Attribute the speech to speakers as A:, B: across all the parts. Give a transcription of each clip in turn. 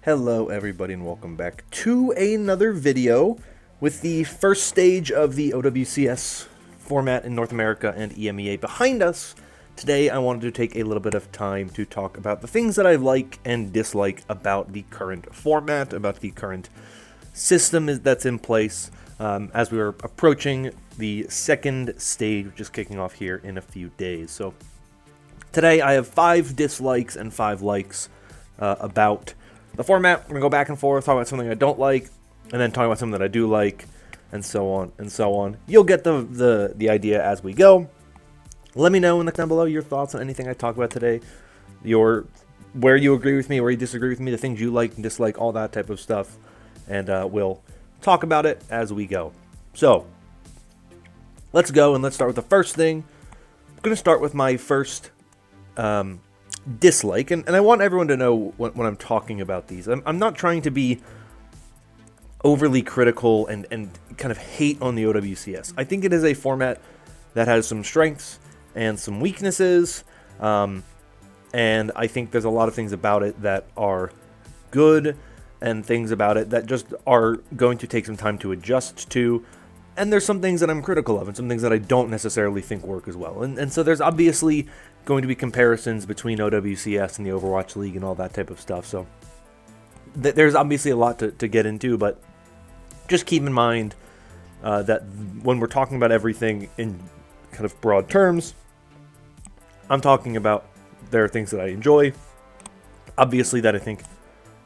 A: Hello everybody and welcome back to another video with the first stage of the OWCS format in North America and EMEA behind us. Today I wanted to take a little bit of time to talk about the things that I like and dislike about the current format, about the current system that's in place as we are approaching the second stage, which is kicking off here in a few days. So today I have 5 dislikes and 5 likes about the format. We're going to go back and forth, talk about something I don't like, and then talk about something that I do like, and so on and so on. You'll get the idea as we go. Let me know in the comment below your thoughts on anything I talk about today, where you agree with me, where you disagree with me, the things you like and dislike, all that type of stuff, and we'll talk about it as we go. So, let's go, and let's start with the first thing. I'm going to start with my first dislike, and I want everyone to know when I'm talking about these. I'm not trying to be overly critical and kind of hate on the OWCS. I think it is a format that has some strengths and some weaknesses, and I think there's a lot of things about it that are good and things about it that just are going to take some time to adjust to, and there's some things that I'm critical of and some things that I don't necessarily think work as well. And so there's obviously going to be comparisons between OWCS and the Overwatch League and all that type of stuff. So there's obviously a lot to get into, but just keep in mind that when we're talking about everything in kind of broad terms, I'm talking about there are things that I enjoy, obviously that I think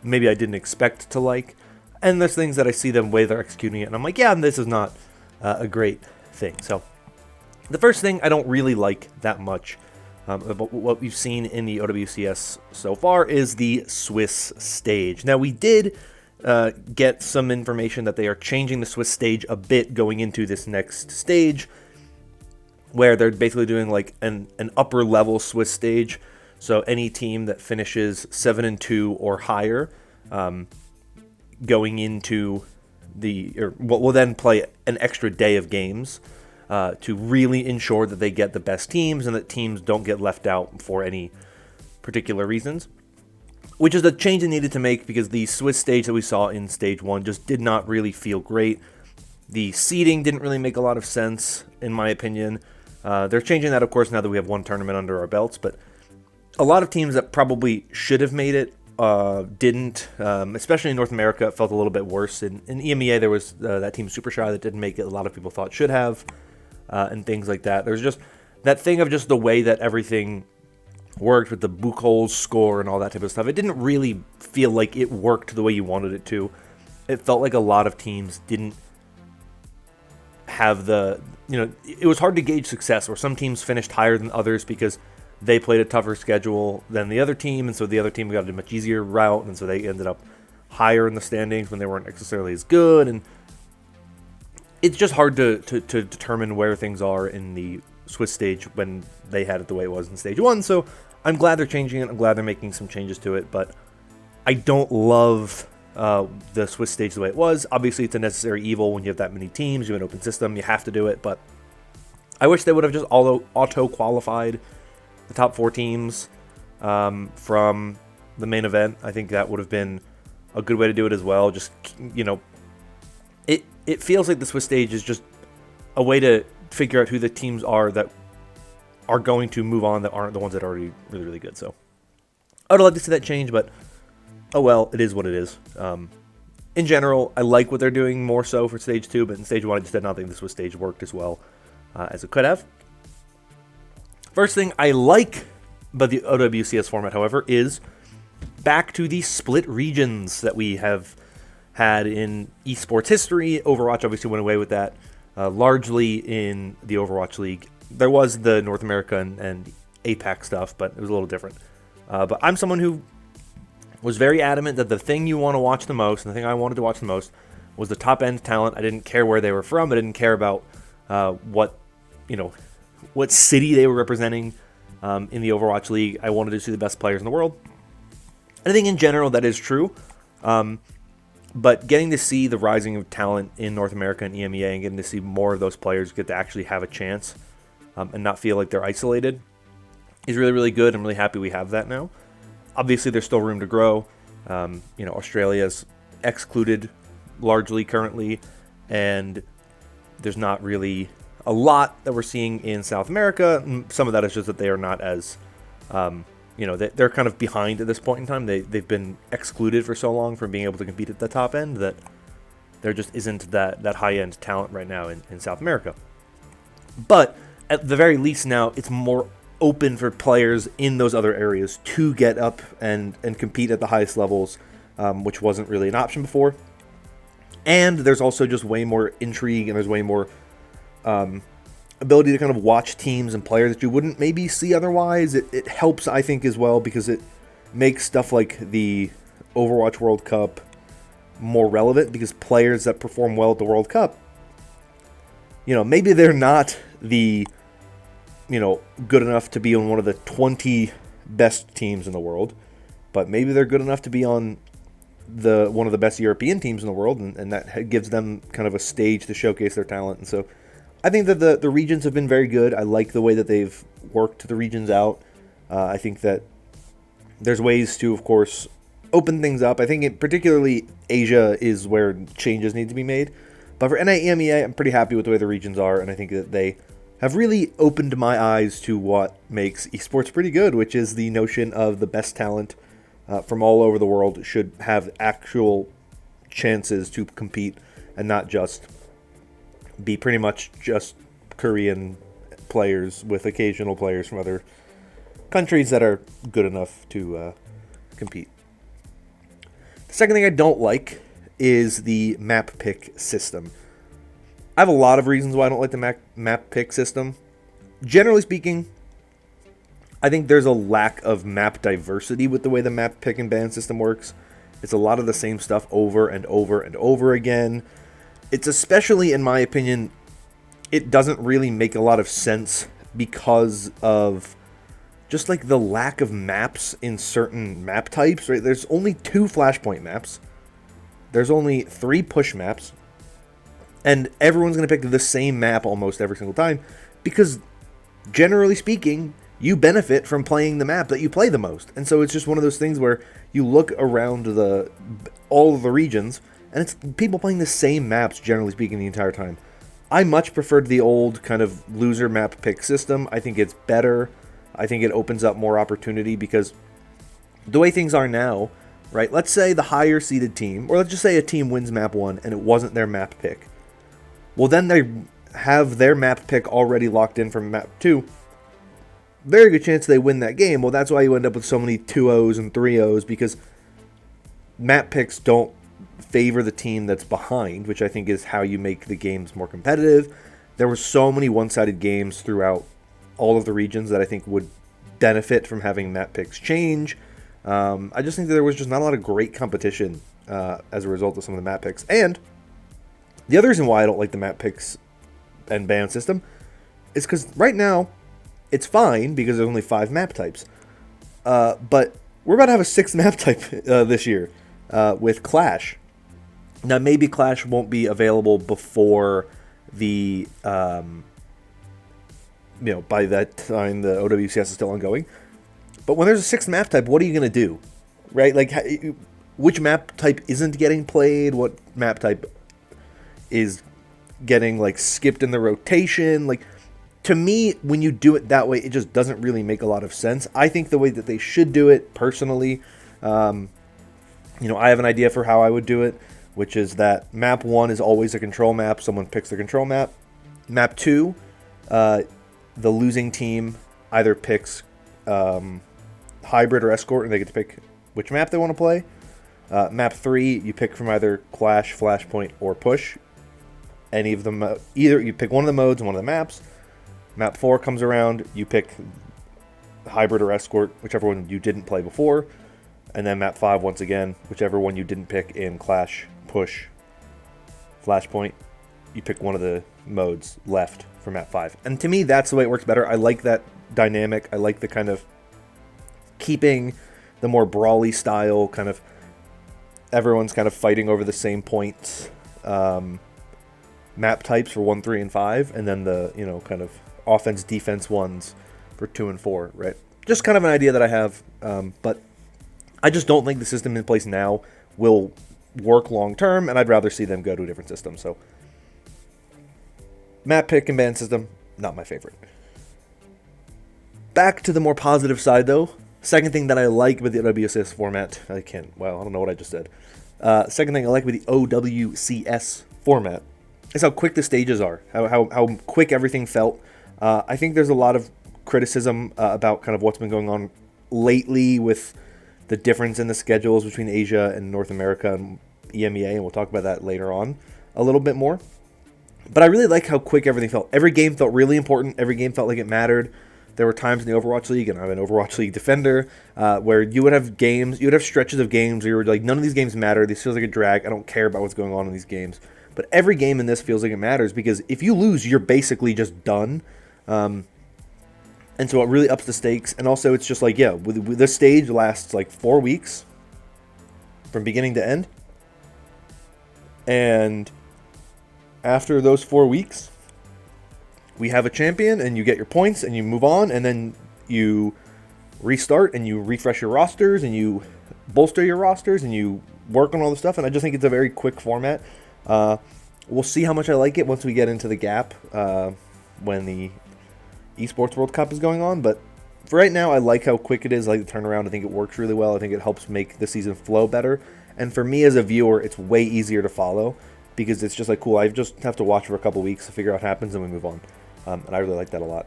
A: maybe I didn't expect to like, and there's things that I see the way they're executing it, and I'm like, yeah, this is not a great thing. So the first thing I don't really like that much about what we've seen in the OWCS so far is the Swiss stage. Now, we did get some information that they are changing the Swiss stage a bit going into this next stage, where they're basically doing like an upper level Swiss stage. So any team that finishes 7-2 or higher going into will then play an extra day of games to really ensure that they get the best teams and that teams don't get left out for any particular reasons, which is a change they needed to make because the Swiss stage that we saw in Stage 1 just did not really feel great. The seeding didn't really make a lot of sense, in my opinion. They're changing that, of course, now that we have one tournament under our belts, but a lot of teams that probably should have made it didn't, especially in North America. It felt a little bit worse. In EMEA, there was that team Super Shy that didn't make it. A lot of people thought should have, and things like that. There's just that thing of just the way that everything worked with the Buchholz score and all that type of stuff. It didn't really feel like it worked the way you wanted it to. It felt like a lot of teams didn't have it was hard to gauge success, or some teams finished higher than others because they played a tougher schedule than the other team, and so the other team got a much easier route, and so they ended up higher in the standings when they weren't necessarily as good, and it's just hard to determine where things are in the Swiss stage when they had it the way it was in Stage 1, so I'm glad they're changing it. I'm glad they're making some changes to it, but I don't love the Swiss stage the way it was. Obviously, it's a necessary evil when you have that many teams, you have an open system, you have to do it, but I wish they would have just auto-qualified the top 4 teams from the main event. I think that would have been a good way to do it as well. Just, it feels like the Swiss stage is just a way to figure out who the teams are that are going to move on that aren't the ones that are already really, really good. So I would like to see that change, but oh well, it is what it is. In general, I like what they're doing more so for Stage 2, but in Stage 1, I just did not think the Swiss stage worked as well as it could have. First thing I like about the OWCS format, however, is back to the split regions that we have had in esports history. Overwatch obviously went away with that, largely in the Overwatch League. There was the North America and APAC stuff, but it was a little different. But I'm someone who was very adamant that the thing you want to watch the most, and the thing I wanted to watch the most, was the top-end talent. I didn't care where they were from. I didn't care about what city they were representing in the Overwatch League. I wanted to see the best players in the world. I think in general that is true. But getting to see the rising of talent in North America and EMEA and getting to see more of those players get to actually have a chance and not feel like they're isolated is really, really good. I'm really happy we have that now. Obviously, there's still room to grow. Australia's excluded largely currently, and there's not really a lot that we're seeing in South America. Some of that is just that they are not as, they're kind of behind at this point in time. They've been excluded for so long from being able to compete at the top end that there just isn't that high-end talent right now in South America. But at the very least now, it's more open for players in those other areas to get up and compete at the highest levels, which wasn't really an option before. And there's also just way more intrigue, and there's way more ability to kind of watch teams and players that you wouldn't maybe see otherwise. It helps, I think, as well, because it makes stuff like the Overwatch World Cup more relevant, because players that perform well at the World Cup, maybe they're not the, good enough to be on one of the 20 best teams in the world, but maybe they're good enough to be on one of the best European teams in the world, and that gives them kind of a stage to showcase their talent. And so I think that the regions have been very good. I like the way that they've worked the regions out. I think that there's ways to, of course, open things up. I think particularly Asia is where changes need to be made. But for EMEA, I'm pretty happy with the way the regions are, and I think that they have really opened my eyes to what makes esports pretty good, which is the notion of the best talent from all over the world should have actual chances to compete and not just be pretty much just Korean players with occasional players from other countries that are good enough to compete. The second thing I don't like is the map pick system. I have a lot of reasons why I don't like the map pick system. Generally speaking, I think there's a lack of map diversity with the way the map pick and ban system works. It's a lot of the same stuff over and over and over again. It's especially, in my opinion, it doesn't really make a lot of sense because of just like the lack of maps in certain map types, right? There's only 2 Flashpoint maps. There's only 3 push maps. And everyone's going to pick the same map almost every single time because, generally speaking, you benefit from playing the map that you play the most. And so it's just one of those things where you look around all of the regions, and it's people playing the same maps, generally speaking, the entire time. I much preferred the old kind of loser map pick system. I think it's better. I think it opens up more opportunity because the way things are now, right? Let's say the higher seeded team, or let's just say a team wins map 1 and it wasn't their map pick. Well, then they have their map pick already locked in from map 2. Very good chance they win that game. Well, that's why you end up with so many 2-0s and 3-0s, because map picks don't favor the team that's behind, which I think is how you make the games more competitive. There were so many one-sided games throughout all of the regions that I think would benefit from having map picks change. I just think that there was just not a lot of great competition as a result of some of the map picks. And the other reason why I don't like the map picks and ban system is because right now it's fine because there's only 5 map types. But we're about to have a 6th map type this year with Clash. Now, maybe Clash won't be available before the, by that time the OWCS is still ongoing. But when there's a 6th map type, what are you going to do? Right? Like, which map type isn't getting played? What map type is getting, like, skipped in the rotation? Like, to me, when you do it that way, it just doesn't really make a lot of sense. I think the way that they should do it, personally, I have an idea for how I would do it, which is that map 1 is always a control map. Someone picks the control map. Map 2, the losing team either picks hybrid or escort, and they get to pick which map they want to play. Map 3, you pick from either Clash, Flashpoint, or Push. Any of them, either you pick one of the modes and one of the maps. Map 4 comes around, you pick hybrid or escort, whichever one you didn't play before. And then map 5, once again, whichever one you didn't pick in Clash, Push, Flashpoint, you pick one of the modes left for map 5. And to me, that's the way it works better. I like that dynamic. I like the kind of keeping the more brawly style, kind of everyone's kind of fighting over the same points map types for 1, 3, and 5, and then the, kind of offense, defense ones for 2 and 4, right? Just kind of an idea that I have, but I just don't think the system in place now will work long term, and I'd rather see them go to a different system. So, map pick and ban system, not my favorite. Back to the more positive side, though. Second thing that I like with the OWCS format, I don't know what I just said. Second thing I like with the OWCS format is how quick the stages are, how quick everything felt. I think there's a lot of criticism about kind of what's been going on lately with the difference in the schedules between Asia and North America and EMEA, and we'll talk about that later on a little bit more. But I really like how quick everything felt. Every game felt really important. Every game felt like it mattered. There were times in the Overwatch League, and I'm an Overwatch League defender, where you would have stretches of games where you were like, none of these games matter. This feels like a drag. I don't care about what's going on in these games. But every game in this feels like it matters, because if you lose, you're basically just done. And so it really ups the stakes. And also, it's just like, this stage lasts like 4 weeks from beginning to end. And after those 4 weeks, we have a champion, and you get your points, and you move on, and then you restart, and you refresh your rosters, and you bolster your rosters, and you work on all the stuff. And I just think it's a very quick format. We'll see how much I like it once we get into the gap when the Esports World Cup is going on. But for right now, I like how quick it is. I like the turnaround. I think it works really well. I think it helps make the season flow better. And for me as a viewer, it's way easier to follow, because it's just like, cool, I just have to watch for a couple weeks to figure out what happens, and we move on. And I really like that a lot.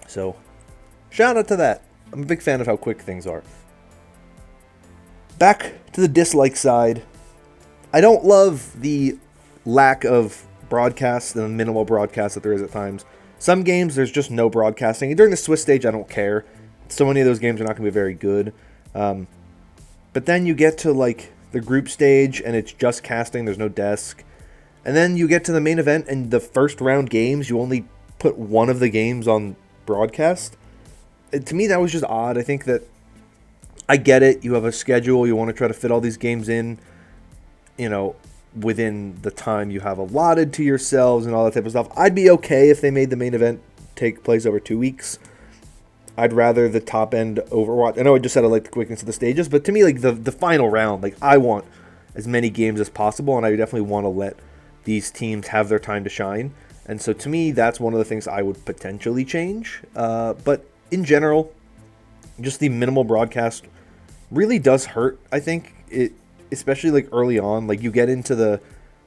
A: So, shout out to that. I'm a big fan of how quick things are. Back to the dislike side. I don't love the lack of broadcasts and the minimal broadcasts that there is at times. Some games, there's just no broadcasting. And during the Swiss stage, I don't care. So many of those games are not going to be very good. But then you get to like the group stage, and it's just casting. There's no desk. And then you get to the main event, and the first round games, you only put one of the games on broadcast. To me, that was just odd. I think that I get it. You have a schedule. You want to try to fit all these games in, within the time you have allotted to yourselves and all that type of stuff. I'd be okay if they made the main event take place over 2 weeks. I'd rather the top end Overwatch. I know I just said I like the quickness of the stages, but to me, like the final round, like I want as many games as possible, and I definitely want to let these teams have their time to shine. And so to me, that's one of the things I would potentially change. But in general, just the minimal broadcast really does hurt. I think it, especially like early on, like you get into the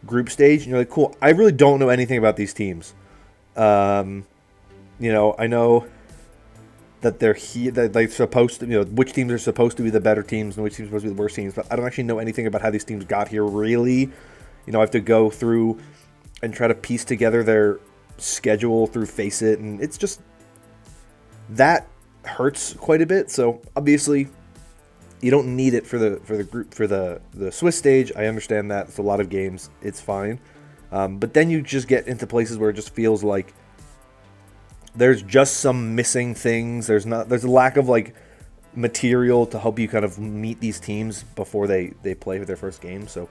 A: group stage and you're like, cool, I really don't know anything about these teams. I know that they're here, that they're supposed to, which teams are supposed to be the better teams and which teams are supposed to be the worst teams, but I don't actually know anything about how these teams got here, really. I have to go through and try to piece together their schedule through Faceit, and it's just, that hurts quite a bit. So obviously, you don't need it for the Swiss stage. I understand that. It's a lot of games. It's fine. But then you just get into places where it just feels like there's just some missing things. There's a lack of like material to help you kind of meet these teams before they play their first game. So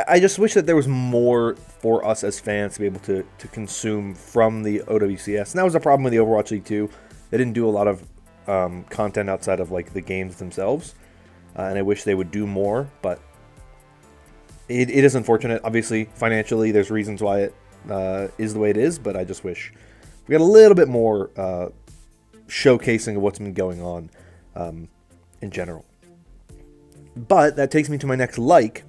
A: I just wish that there was more for us as fans to be able to consume from the OWCS. And that was a problem with the Overwatch League too. They didn't do a lot of content outside of like the games themselves, and I wish they would do more. But it is unfortunate. Obviously, financially, there's reasons why it is the way it is. But I just wish we got a little bit more showcasing of what's been going on in general. But that takes me to my next like,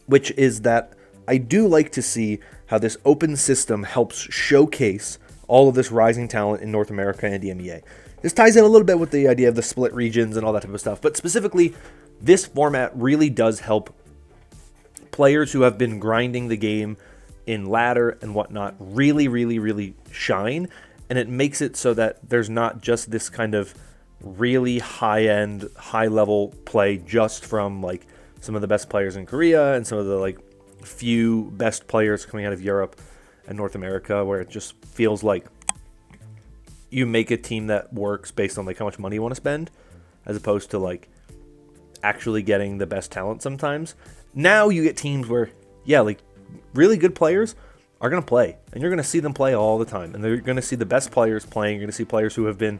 A: which is that I do like to see how this open system helps showcase all of this rising talent in North America and EMEA. This ties in a little bit with the idea of the split regions and all that type of stuff, but specifically, this format really does help players who have been grinding the game in ladder and whatnot really, really, really shine, and it makes it so that there's not just this kind of really high-end, high-level play just from like some of the best players in Korea and some of the like few best players coming out of Europe and North America, where it just feels like you make a team that works based on like how much money you want to spend, as opposed to like actually getting the best talent sometimes. Now you get teams where, like really good players are going to play, and you're going to see them play all the time, and they're going to see the best players playing. You're going to see players who have been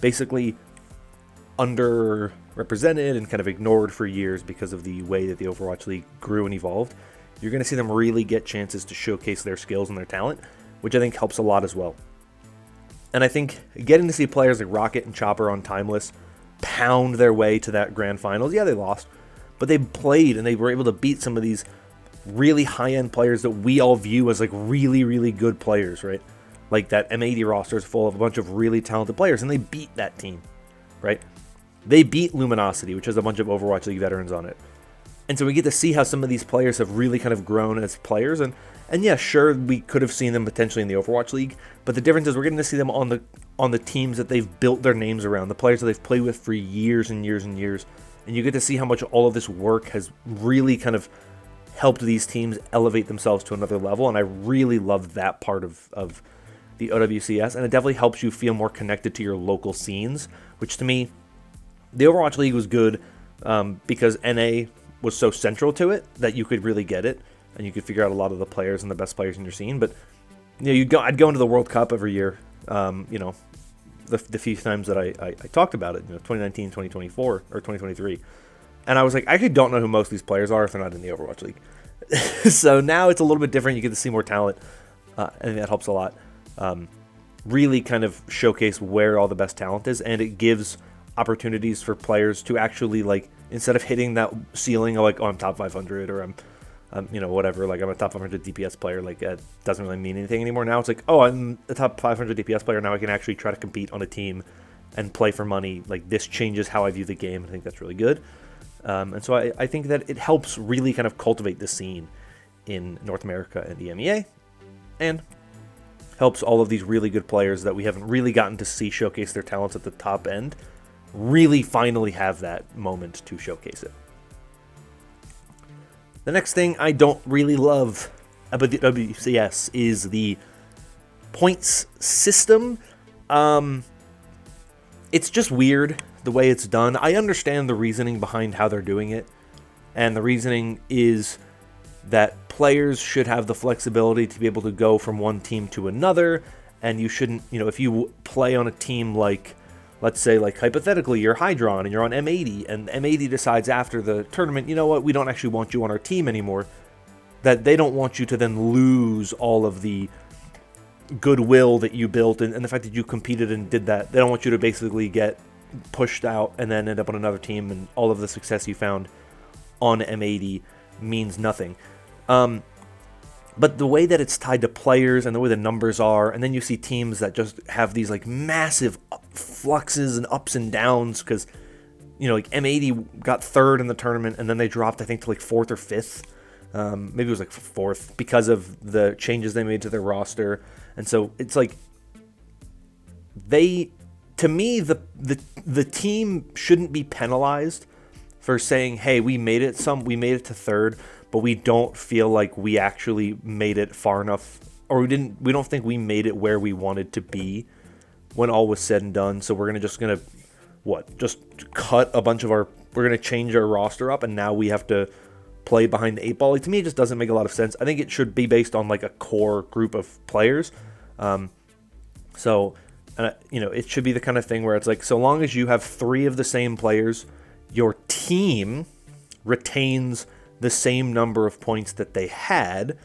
A: basically underrepresented and kind of ignored for years because of the way that the Overwatch League grew and evolved. You're going to see them really get chances to showcase their skills and their talent, which I think helps a lot as well. And I think getting to see players like Rocket and Chopper on Timeless pound their way to that grand finals, yeah, they lost, but they played and they were able to beat some of these really high-end players that we all view as like really, really good players, right? Like that M80 roster is full of a bunch of really talented players, and they beat that team, right? They beat Luminosity, which has a bunch of Overwatch League veterans on it. And so we get to see how some of these players have really kind of grown as players. And yeah, sure, we could have seen them potentially in the Overwatch League, but the difference is we're getting to see them on the teams that they've built their names around, the players that they've played with for years and years and years. And you get to see how much all of this work has really kind of helped these teams elevate themselves to another level. And I really love that part of the OWCS, and it definitely helps you feel more connected to your local scenes, which to me, the Overwatch League was good because NA was so central to it that you could really get it, and you could figure out a lot of the players and the best players in your scene. But I'd go into the World Cup every year, the few times that I talked about it, 2019, 2024, or 2023, and I was like, I actually don't know who most of these players are if they're not in the Overwatch League. So now it's a little bit different. You get to see more talent, and that helps a lot. Really kind of showcase where all the best talent is, and it gives opportunities for players to actually, like, instead of hitting that ceiling of like, oh, I'm top 500 or I'm whatever, like I'm a top 500 DPS player, like it doesn't really mean anything anymore. Now it's like, oh, I'm a top 500 DPS player, now I can actually try to compete on a team and play for money. Like, this changes how I view the game. I think that's really good. And so I think that it helps really kind of cultivate the scene in North America and the EMEA, and helps all of these really good players that we haven't really gotten to see showcase their talents at the top end really finally have that moment to showcase it. The next thing I don't really love about the WCS is the points system. It's just weird the way it's done. I understand the reasoning behind how they're doing it, and the reasoning is that players should have the flexibility to be able to go from one team to another, and you shouldn't, if you play on a team like, let's say, like hypothetically, you're Hydron and you're on M80, and M80 decides after the tournament, you know what, we don't actually want you on our team anymore, that they don't want you to then lose all of the goodwill that you built and the fact that you competed and did that. They don't want you to basically get pushed out and then end up on another team, and all of the success you found on M80 means nothing. But the way that it's tied to players and the way the numbers are, and then you see teams that just have these like massive fluxes and ups and downs because, like M80 got third in the tournament and then they dropped, I think, to like fourth or fifth. Maybe it was like fourth because of the changes they made to their roster. And so it's like to me, the team shouldn't be penalized for saying, hey, we made it to third, but we don't feel like we actually made it far enough, or we don't think we made it where we wanted to be when all was said and done. So we're just gonna cut a bunch of we're gonna change our roster up, and now we have to play behind the 8-ball. Like, to me, it just doesn't make a lot of sense. I think it should be based on like a core group of players. It should be the kind of thing where it's like, so long as you have 3 of the same players, your team retains the same number of points that they had,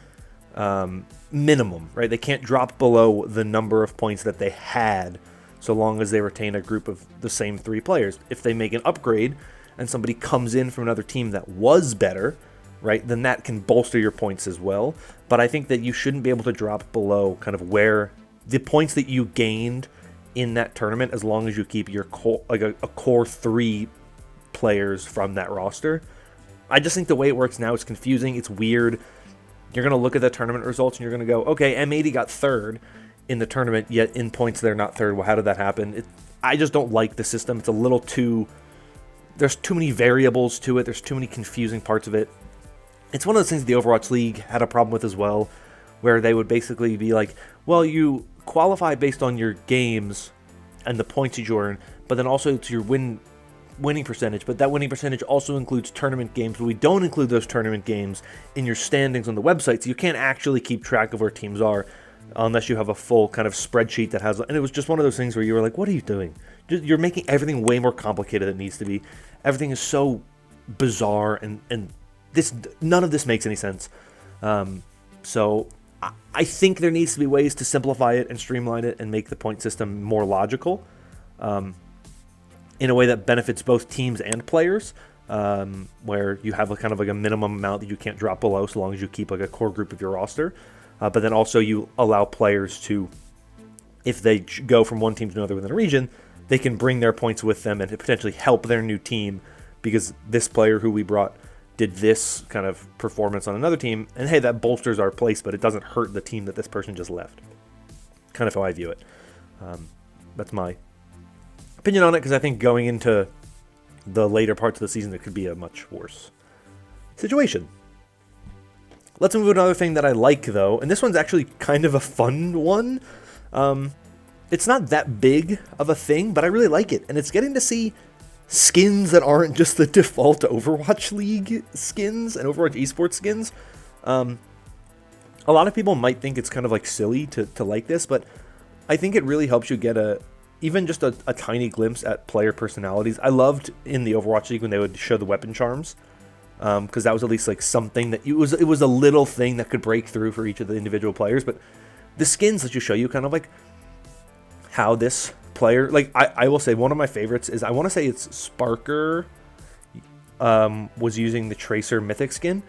A: minimum, right? They can't drop below the number of points that they had, so long as they retain a group of the same 3 players. If they make an upgrade and somebody comes in from another team that was better, right, then that can bolster your points as well. But I think that you shouldn't be able to drop below kind of where the points that you gained in that tournament, as long as you keep your core, like a core 3 players from that roster. I just think the way it works now is confusing. It's weird. You're going to look at the tournament results and you're going to go, okay, M80 got third in the tournament, yet in points they're not third. Well, how did that happen? I just don't like the system. It's a little too... There's too many variables to it. There's too many confusing parts of it. It's one of those things the Overwatch League had a problem with as well, where they would basically be like, well, you qualify based on your games and the points you earn, but then also it's your winning percentage, but that winning percentage also includes tournament games, but we don't include those tournament games in your standings on the website, so you can't actually keep track of where teams are unless you have a full kind of spreadsheet that has, and it was just one of those things where you were like, what are you doing? you're making everything way more complicated than it needs to be. Everything is so bizarre, and none of this makes any sense. So I think there needs to be ways to simplify it and streamline it and make the point system more logical, in a way that benefits both teams and players, where you have kind of like a minimum amount that you can't drop below so long as you keep like a core group of your roster. But then also you allow players to, if they go from one team to another within a region, they can bring their points with them and potentially help their new team because this player who we brought did this kind of performance on another team, and hey, that bolsters our place, but it doesn't hurt the team that this person just left. Kind of how I view it. That's my opinion on it, because I think going into the later parts of the season, it could be a much worse situation. Let's move to another thing that I like, though, and this one's actually kind of a fun one. It's not that big of a thing, but I really like it, and it's getting to see skins that aren't just the default Overwatch League skins and Overwatch Esports skins. A lot of people might think it's kind of like silly to like this, but I think it really helps you get even just a tiny glimpse at player personalities. I loved in the Overwatch League when they would show the weapon charms, because that was at least like something that it was a little thing that could break through for each of the individual players. But the skins that you show you kind of like how this player, like I will say one of my favorites is, I want to say it's Sparker was using the Tracer Mythic skin,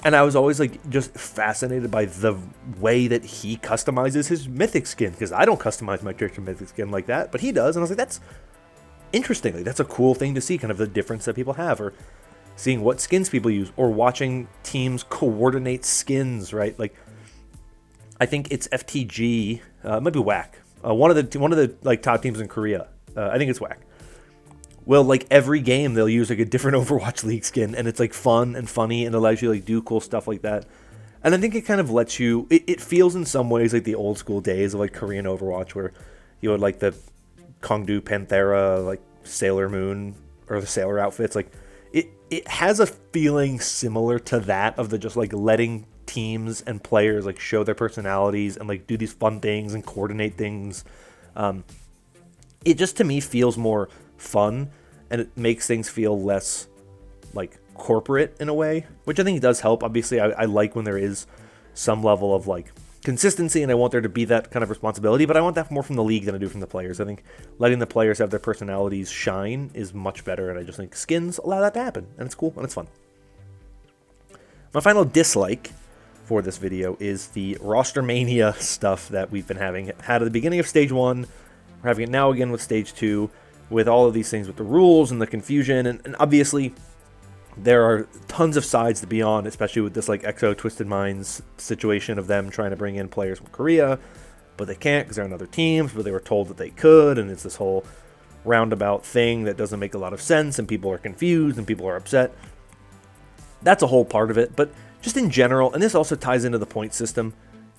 A: and I was always like just fascinated by the way that he customizes his Mythic skin, because I don't customize my Tracer Mythic skin like that, but he does, and I was like, that's interesting, like that's a cool thing to see, kind of the difference that people have, or seeing what skins people use, or watching teams coordinate skins, right? Like I think it's FTG, it might be WAC. One of the like top teams in Korea, I think it's WAC. Well, like every game they'll use like a different Overwatch League skin, and it's like fun and funny and allows you to like do cool stuff like that. And I think it kind of lets you. It feels in some ways like the old school days of like Korean Overwatch, where you had like the Kongdu Panthera, like Sailor Moon or the Sailor outfits. Like it has a feeling similar to that of the just like letting teams and players like show their personalities and like do these fun things and coordinate things. It just to me feels more fun, and it makes things feel less like corporate in a way, which I think does help. Obviously I like when there is some level of like consistency, and I want there to be that kind of responsibility, but I want that more from the league than I do from the players. I think letting the players have their personalities shine is much better, and I just think skins allow that to happen, and it's cool and it's fun. My final dislike for this video is the roster mania stuff that we've been had at the beginning of stage 1. We're having it now again with stage 2, with all of these things with the rules and the confusion, and obviously there are tons of sides to be on, especially with this like EXO Twisted Minds situation of them trying to bring in players from Korea, but they can't because they're on other teams, but they were told that they could, and it's this whole roundabout thing that doesn't make a lot of sense, and people are confused and people are upset. That's a whole part of it, but just in general, and this also ties into the point system,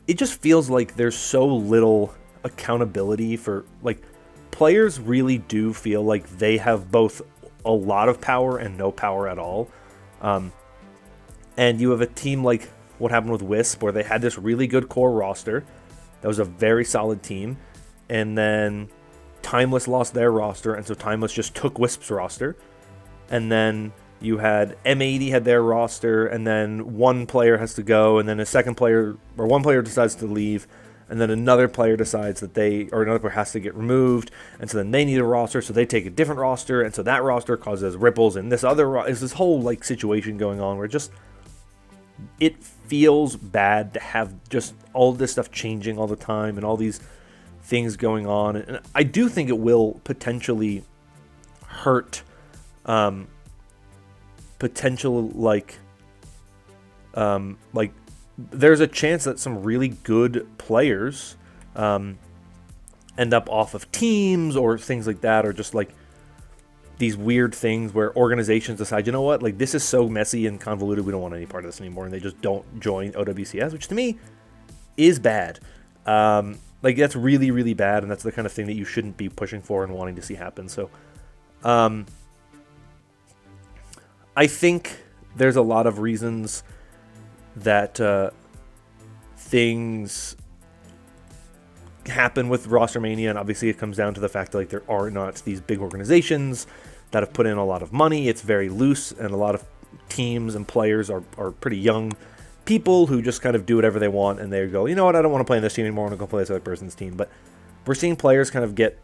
A: it just feels like there's so little accountability for, like, players really do feel like they have both a lot of power and no power at all. And you have a team like what happened with Wisp, where they had this really good core roster that was a very solid team, and then Timeless lost their roster, and so Timeless just took Wisp's roster, and then you had M80 had their roster, and then one player has to go, and then one player decides to leave, and then another player decides that another player has to get removed, and so then they need a roster, so they take a different roster, and so that roster causes ripples, and this whole like situation going on where it feels bad to have just all this stuff changing all the time and all these things going on, and I do think it will potentially hurt. There's a chance that some really good players end up off of teams or things like that, or just like these weird things where organizations decide, you know what, like this is so messy and convoluted, we don't want any part of this anymore, and they just don't join OWCS, which to me is bad. Like that's really, really bad, and that's the kind of thing that you shouldn't be pushing for and wanting to see happen. So I think there's a lot of reasons that things happen with roster mania, and obviously it comes down to the fact that like there are not these big organizations that have put in a lot of money. It's very loose, and a lot of teams and players are pretty young people who just kind of do whatever they want, and they go, you know what, I don't want to play in this team anymore, I want to go play this other person's team. But we're seeing players kind of get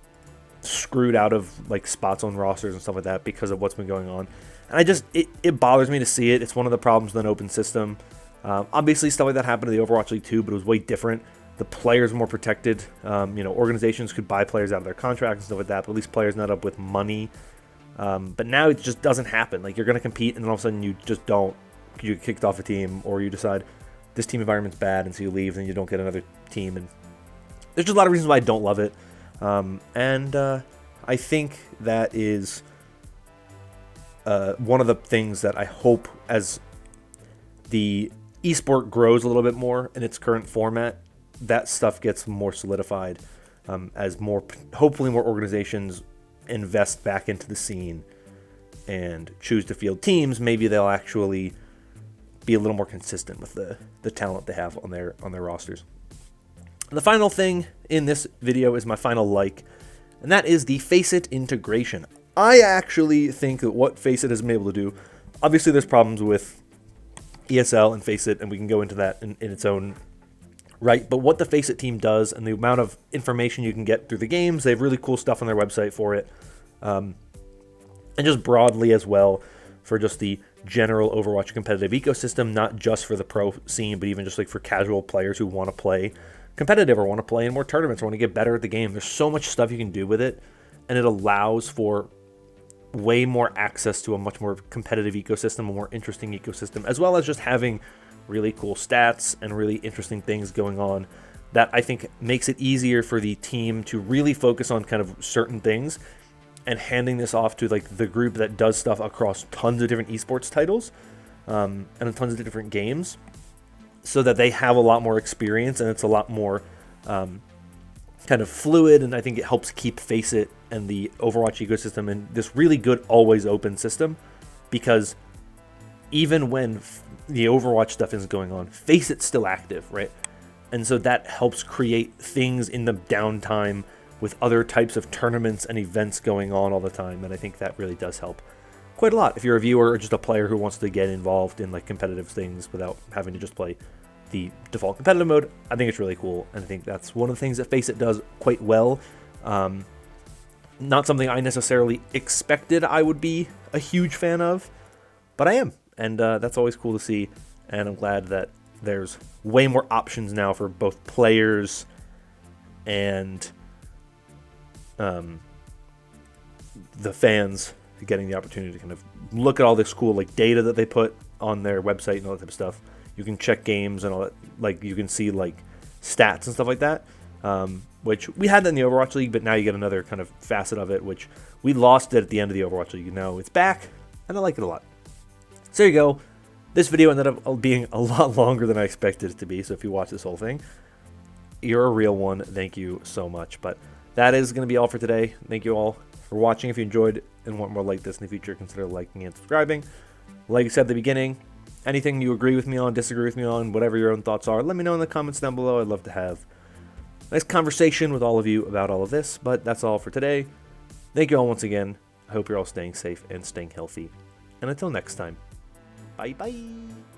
A: screwed out of like spots on rosters and stuff like that because of what's been going on. And it bothers me to see it. It's one of the problems with an open system. Obviously stuff like that happened to the Overwatch League too, but it was way different. The players were more protected. Organizations could buy players out of their contracts and stuff like that, but at least players ended up with money. But now it just doesn't happen. Like, you're going to compete, and then all of a sudden you just don't. You get kicked off a team, or you decide this team environment's bad, and so you leave, and you don't get another team. And there's just a lot of reasons why I don't love it. I think that is one of the things that I hope, as the esport grows a little bit more in its current format, that stuff gets more solidified, as hopefully more organizations invest back into the scene and choose to field teams. Maybe they'll actually be a little more consistent with the talent they have on their rosters. And the final thing in this video is my final like, and that is the Faceit integration. I actually think that what Faceit has been able to do, obviously there's problems with ESL and Faceit, and we can go into that in its own right, but what the Faceit team does and the amount of information you can get through the games, they have really cool stuff on their website for it, and just broadly as well for just the general Overwatch competitive ecosystem, not just for the pro scene, but even just like for casual players who want to play competitive or want to play in more tournaments or want to get better at the game. There's so much stuff you can do with it, and it allows for way more access to a much more competitive ecosystem, a more interesting ecosystem, as well as just having really cool stats and really interesting things going on that I think makes it easier for the team to really focus on kind of certain things, and handing this off to like the group that does stuff across tons of different esports titles and tons of different games, so that they have a lot more experience and it's a lot more kind of fluid. And I think it helps keep Faceit and the Overwatch ecosystem in this really good always open system, because even when the Overwatch stuff isn't going on, Faceit's still active, right? And so that helps create things in the downtime with other types of tournaments and events going on all the time, and I think that really does help quite a lot if you're a viewer or just a player who wants to get involved in like competitive things without having to just play the default competitive mode. I think it's really cool, and I think that's one of the things that Faceit does quite well. Not something I necessarily expected I would be a huge fan of, but I am, and that's always cool to see, and I'm glad that there's way more options now for both players and the fans getting the opportunity to kind of look at all this cool like data that they put on their website and all that type of stuff. You can check games and all that, like you can see like stats and stuff like that, which we had that in the Overwatch League, but now you get another kind of facet of it, which we lost it at the end of the Overwatch League. Now it's back, and I like it a lot. So there you go. This video ended up being a lot longer than I expected it to be, so if you watch this whole thing, you're a real one. Thank you so much. But that is going to be all for today. Thank you all for watching. If you enjoyed and want more like this in the future, consider liking and subscribing. Like I said at the beginning, anything you agree with me on, disagree with me on, whatever your own thoughts are, let me know in the comments down below. I'd love to have a nice conversation with all of you about all of this. But that's all for today. Thank you all once again. I hope you're all staying safe and staying healthy. And until next time, bye-bye.